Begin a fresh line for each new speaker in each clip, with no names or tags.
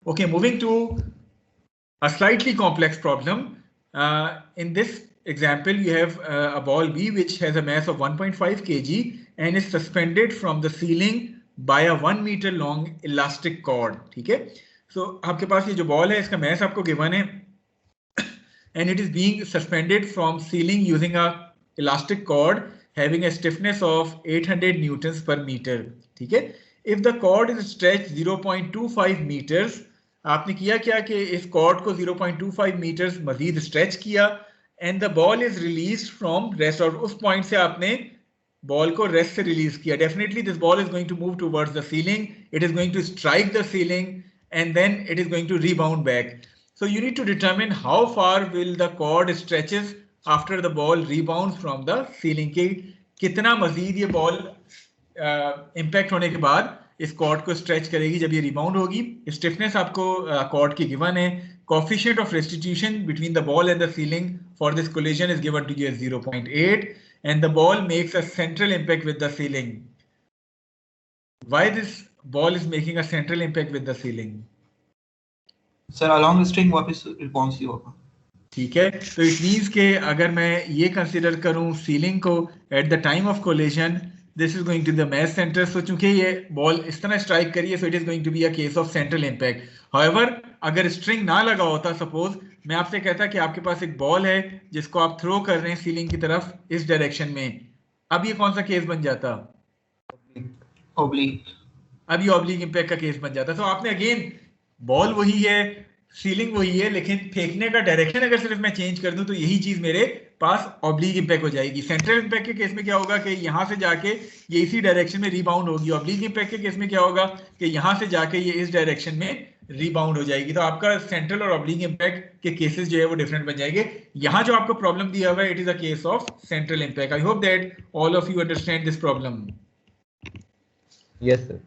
Okay, moving to a slightly complex problem. In this example, you have a ball B which has a mass of 1.5 kg and is suspended from the ceiling by a 1 meter long elastic cord. ठीक है? So आपके पास ये जो ball है इसका mass आपको given है and it is being suspended from ceiling using a elastic cord having a stiffness of 800 newtons per meter. ठीक है? If the cord is stretched 0.25 meters, आपने किया क्या कि इस कॉर्ड को 0.25 मीटर्स मजीद स्ट्रेच किया and the ball is release from rest, और उस पॉइंट से आपने बॉल को रेस्ट से रिलीज किया. Definitely this ball is going to move towards the ceiling, it is going to strike the ceiling and then it is going to rebound back. So you need to determine how far will the cord stretches after the ball rebounds from the ceiling. कि कितना मजीद ये ball impact होने के बाद इस cord को stretch करेगी जब ये रिबाउंड होगी. स्टिफनेस आपको कॉर्ड की गिवन है. Coefficient of restitution between the ball and the ceiling for this collision is given to you as 0.8 and the ball makes a central impact with the ceiling. Why this ball is making a central impact with the ceiling?
Sir along string वापस response ही होगा.
ठीक है, तो it means के अगर मैं ये consider करूं सीलिंग को at the time of collision, this is going to the mass center. So चूंकि ये बॉल इस तरह स्ट्राइक करी है, so it is going to be a case of central impact. However अगर स्ट्रिंग ना लगा होता, सपोज मैं आपसे कहता कि आपके पास एक बॉल है जिसको आप थ्रो कर रहे हैं सीलिंग की तरफ इस डायरेक्शन में, अब ये कौन सा केस बन जाता?
ऑब्लिक.
अब ये ऑब्लिक इम्पैक्ट का केस बन जाता. तो आपने अगेन बॉल वही है, सीलिंग वही है, लेकिन फेंकने का डायरेक्शन अगर सिर्फ मैं चेंज कर दूं तो यही चीज मेरे पास ऑब्लिक इम्पैक्ट हो जाएगी. सेंट्रल इम्पैक्ट के केस में क्या होगा कि यहां से जाके ये इसी डायरेक्शन में रीबाउंड होगी. ऑब्लिक इम्पैक्ट के केस में क्या होगा कि यहां से जाके ये इस डायरेक्शन में रीबाउंड हो जाएगी. तो आपका सेंट्रल और ऑब्लिक इम्पैक्ट के केसेस जो है वो डिफरेंट बन जाएंगे. यहां जो आपको प्रॉब्लम दिया हुआ है, it is a case of central impact. I hope that all of you understand this problem.
Yes sir.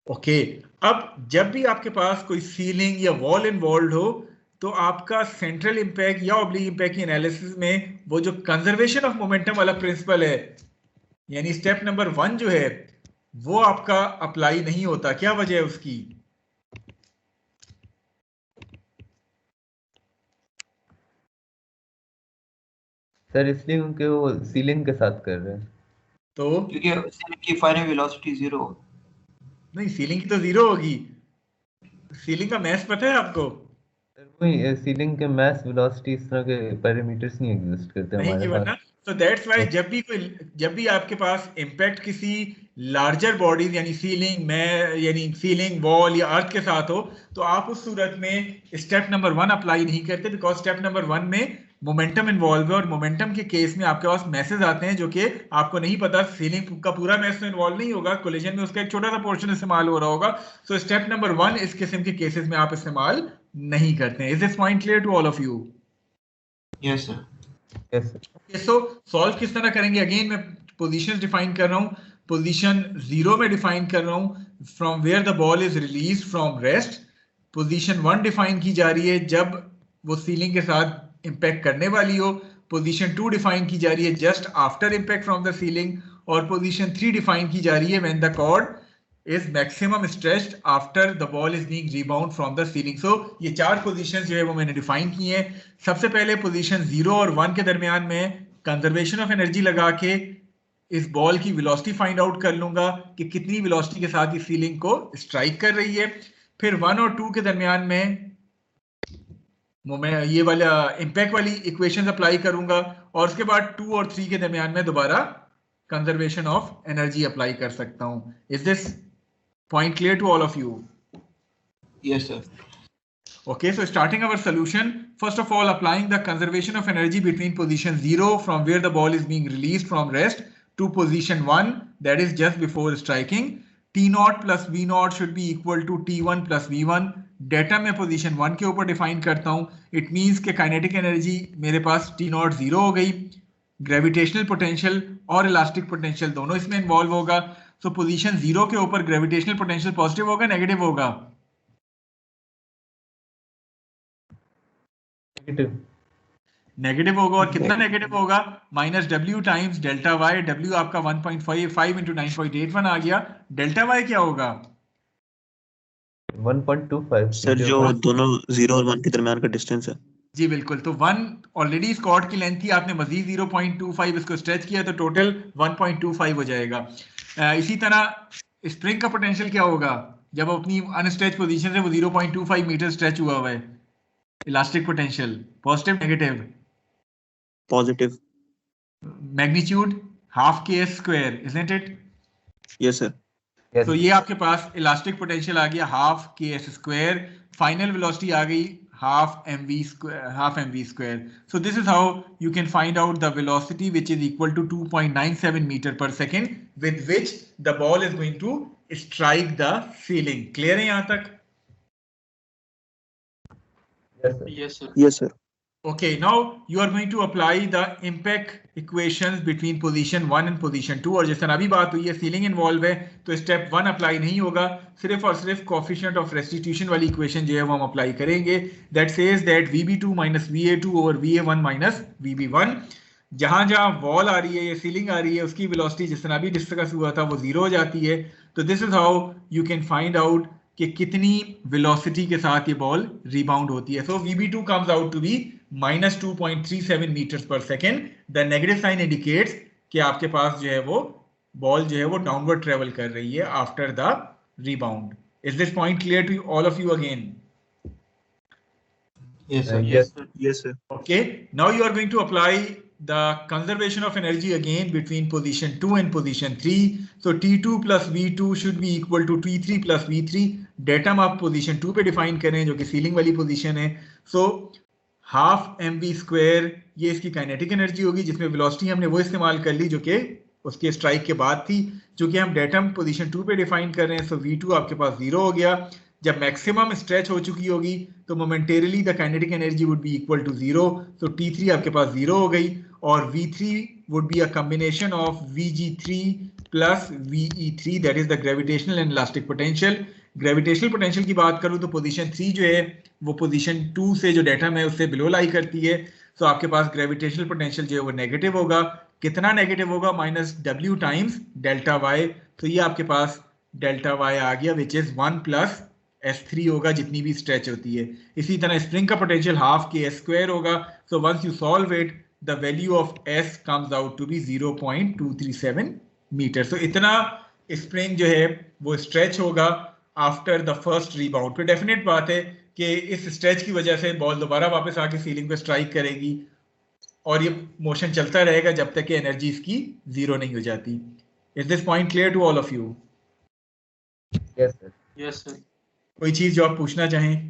Okay, अब जब भी आपके पास कोई सीलिंग या वॉल इन्वॉल्व हो तो आपका सेंट्रल इम्पैक्ट या ऑब्लिक इम्पैक्ट की एनालिसिस में वो जो कंजर्वेशन ऑफ मोमेंटम वाला प्रिंसिपल है, यानी स्टेप नंबर 1 जो है वो आपका अप्लाई नहीं होता. क्या वजह है उसकी?
सर इसलिए क्योंकि वो सीलिंग के साथ कर रहे हैं.
तो
क्योंकि सीलिंग की फाइनल वेलोसिटी 0
नहीं, सीलिंग की तो 0 होगी. सीलिंग का मैथ पता है आपको?
वही सीलिंग के मास वेलोसिटी इस तरह के पैरामीटर्स नहीं एग्जिस्ट करते हमारे पास.
तो दैट्स व्हाई जब भी आपके पास इम्पैक्ट किसी लार्जर बॉडीज यानी सीलिंग में यानी सीलिंग वॉल या अर्थ के साथ हो तो आप उस सूरत में स्टेप नंबर 1 अप्लाई नहीं करते, बिकॉज स्टेप नंबर 1 में मोमेंटम इन्वॉल्व है और मोमेंटम के केस में आपके पास मैसेज आते हैं जो कि आपको नहीं पता. सीलिंग का पूरा मैस इन्वॉल्व नहीं होगा, कोलिजन में उसका एक छोटा सा पोर्शन इस्तेमाल हो रहा होगा. सो स्टेप नंबर 1 इस किस्म के केसेस में आप इस्तेमाल नहीं करते हैं. Is this point clear to all of you?
Yes sir.
Yes sir.
So solve किस तरह करेंगे? अगेन मैं पोजीशंस डिफाइन कर रहा हूं. पोजीशन 0 में डिफाइन कर रहा हूं from where the ball is release from rest. Position 1 define की जा रही है जब वो सीलिंग के साथ इंपैक्ट करने वाली हो. पोजीशन 2 डिफाइन की जा रही है just after impact from the ceiling. और पोजीशन 3 डिफाइन की जा रही है when the cord is maximum stretched after the ball is being rebound from the ceiling. So ये 4 पोजीशंस जो है वो मैंने डिफाइन की हैं. सबसे पहले पोजीशन 0 और 1 के दरमियान में कंजर्वेशन ऑफ एनर्जी लगा के इस बॉल की वेलोसिटी फाइंड आउट कर लूंगा कि कितनी वेलोसिटी के साथ इस सीलिंग को स्ट्राइक कर रही है. फिर 1 और 2 के दरमियान में मैं ये वाला इम्पैक्ट वाली इक्वेशंस अप्लाई करूंगा और उसके बाद 2 और 3 के दरमियान में दोबारा कंजर्वेशन ऑफ एनर्जी अप्लाई कर सकता हूं. Is this point clear to all of you?
Yes sir.
Okay, so starting our solution, first of all applying the conservation of energy between position 0 from where the ball is being released from rest to position 1, that is just before striking. T0 plus V0 should be equal to T1 plus V1. Data में position 1 के ऊपर define करता हूं. It means कि kinetic energy मेरे पास T0 0 हो गई. ग्रेविटेशनल पोटेंशियल और इलास्टिक पोटेंशियल दोनों इसमें इन्वॉल्व होगा. तो पोजीशन 0 के ऊपर ग्रेविटेशनल पोटेंशियल पॉजिटिव होगा नेगेटिव होगा? नेगेटिव होगा. और कितना नेगेटिव होगा? Minus W times delta y. W आपका 1.55 इंटू 9.81 आ गया. डेल्टा वाई क्या होगा?
1.25
सर जो दोनों 0 और 1 के दरमियान का डिस्टेंस है।
जी बिल्कुल, तो 1 ऑलरेडी इस कॉर्ड की लेंथ थी, आपने मजीद 0.25 इसको स्ट्रेच किया तो टोटल 1.25 हो जाएगा। इसी तरह स्प्रिंग का पोटेंशियल क्या होगा जब अपनी अनस्ट्रेच पोजीशन से वो 0.25 मीटर स्ट्रेच हुआ हुआ है? Elastic potential positive negative?
Positive.
Magnitude half k s square, isn't it?
Yes sir.
तो ये आपके पास इलास्टिक पोटेंशियल आ गया half k s square, final velocity आ गई half mv square. So this is how you can find out the velocity, which is equal to 2.97 meter per second, with which the ball is going to strike the ceiling. Clear है यहाँ तक?
Yes sir.
Yes sir.
Okay, now you are going to apply the impact equations between position 1 and position 2. और जैसे अभी बात हुई है ceiling involve है तो स्टेप 1 अप्लाई नहीं होगा, सिर्फ और सिर्फ कोफिशिएंट ऑफ रेस्टिट्यूशन वाली इक्वेशन जो है वो हम अप्लाई करेंगे, that says that VB2 minus VA2 over VA1 minus VB1। जहां जहां वॉल आ रही है या सीलिंग आ रही है उसकी वेलोसिटी जिस तरह अभी डिस्कस हुआ था वो जीरो हो जाती है। तो this is how you can find out कि कितनी वेलोसिटी के साथ ये बॉल रिबाउंड होती है। So VB2 comes out to be minus 2.37 metres per second. The negative sign indicates कि आपके पास जो है वो बॉल जो है वो डाउनवर्ड ट्रेवल कर रही है after the rebound. Is this point clear to all of you again?
Yes sir.
Yes.
Yes sir.
Okay, now you are going to apply the conservation of energy again between position 2 and position 3. So T2 plus V2 should be equal to T3 plus V3. Datum आप position 2 पे define करें जो कि ceiling वाली position है। So half mv square ये इसकी kinetic energy होगी, जिसमें वेलोसिटी हमने वो इस्तेमाल कर ली जो कि उसके स्ट्राइक के बाद थी, जो कि हम डेटम पोजीशन 2 पे डिफाइन कर रहे हैं। सो V2 आपके पास 0 हो गया। जब मैक्सिमम स्ट्रेच हो चुकी होगी तो momentarily the kinetic energy would be equal to 0। तो T3 आपके पास 0 हो गई और V3 would be a combination of Vg3 plus Ve3, that is the gravitational and elastic potential. Gravitational potential की बात करूं तो पोजीशन 3 जो है वो पोजीशन 2 से जो डेटम है उससे बिलो लाई करती है। तो आपके पास ग्रेविटेशनल पोटेंशियल जो है वो नेगेटिव होगा। कितना नेगेटिव होगा? Minus W times delta y. तो ये आपके पास डेल्टा वाई आ गया विच इज 1 प्लस S3 होगा जितनी भी स्ट्रेच होती है। इसी तरह स्प्रिंग का potential half k S square होगा। So once you solve it the value of S comes out to be 0.237 metre. So इतना स्प्रिंग जो है वो स्ट्रेच होगा आफ्टर द फर्स्ट रिबाउंड। तो डेफिनेट बात है कि इस स्ट्रेच की वजह से बॉल दोबारा वापस आके सीलिंग पे स्ट्राइक करेगी और ये मोशन चलता रहेगा जब तक कि एनर्जी इसकी जीरो नहीं हो जाती। Is this point clear to all of you?
Yes sir.
Yes sir.
कोई चीज जो आप पूछना चाहें?